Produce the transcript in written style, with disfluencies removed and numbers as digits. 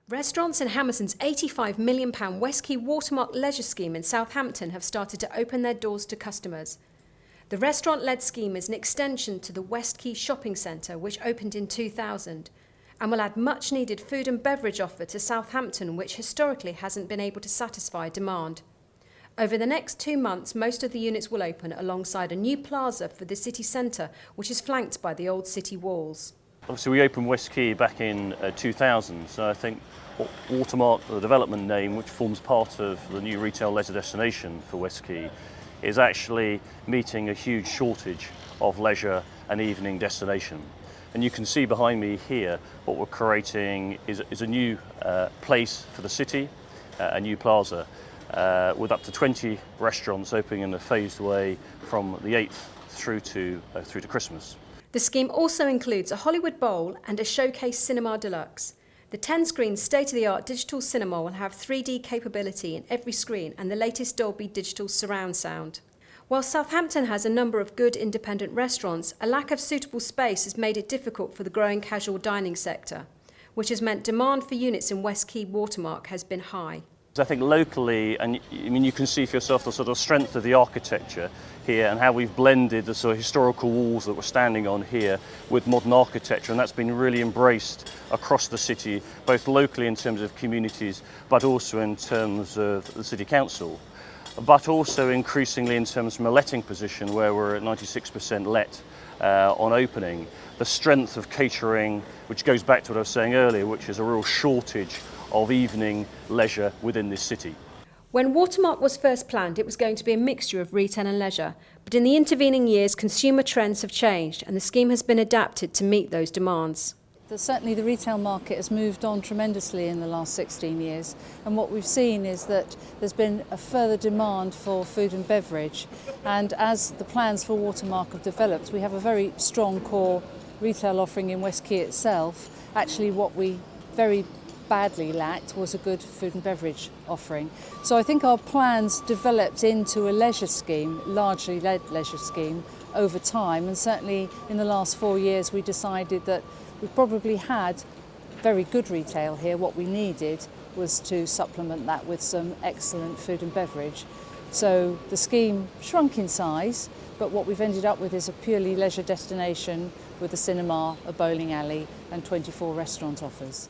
Restaurants in Hammerson's £85 million WestQuay Watermark leisure scheme in Southampton have started to open their doors to customers. The restaurant-led scheme is an extension to the WestQuay shopping centre, which opened in 2000, and will add much-needed food and beverage offer to Southampton, which historically hasn't been able to satisfy demand. Over the next 2 months, most of the units will open alongside a new plaza for the city centre, which is flanked by the old city walls. Obviously, we opened WestQuay back in 2000, so I think Watermark, the development name, which forms part of the new retail leisure destination for WestQuay, is actually meeting a huge shortage of leisure and evening destination. And you can see behind me here what we're creating is a new place for the city, a new plaza, with up to 20 restaurants opening in a phased way from the 8th through to Christmas. The scheme also includes a Hollywood Bowl and a Showcase Cinema Deluxe. The 10-screen state-of-the-art digital cinema will have 3D capability in every screen and the latest Dolby digital surround sound. While Southampton has a number of good independent restaurants, a lack of suitable space has made it difficult for the growing casual dining sector, which has meant demand for units in WestQuay Watermark has been high. I think locally, and you can see for yourself the sort of strength of the architecture here and how we've blended the sort of historical walls that we're standing on here with modern architecture, and that's been really embraced across the city, both locally in terms of communities, but also in terms of the City Council, but also increasingly in terms from a letting position where we're at 96% let on opening. The strength of catering, which goes back to what I was saying earlier, which is a real shortage of evening leisure within this city. When Watermark was first planned, it was going to be a mixture of retail and leisure, but in the intervening years, consumer trends have changed and the scheme has been adapted to meet those demands. Certainly the retail market has moved on tremendously in the last 16 years, and what we've seen is that there's been a further demand for food and beverage, and as the plans for Watermark have developed, we have a very strong core retail offering in WestQuay itself. Actually, what we very badly lacked was a good food and beverage offering. So I think our plans developed into a leisure scheme, largely led leisure scheme, over time, and certainly in the last 4 years we decided that we probably had very good retail here. What we needed was to supplement that with some excellent food and beverage. So the scheme shrunk in size, but what we've ended up with is a purely leisure destination with a cinema, a bowling alley and 24 restaurant offers.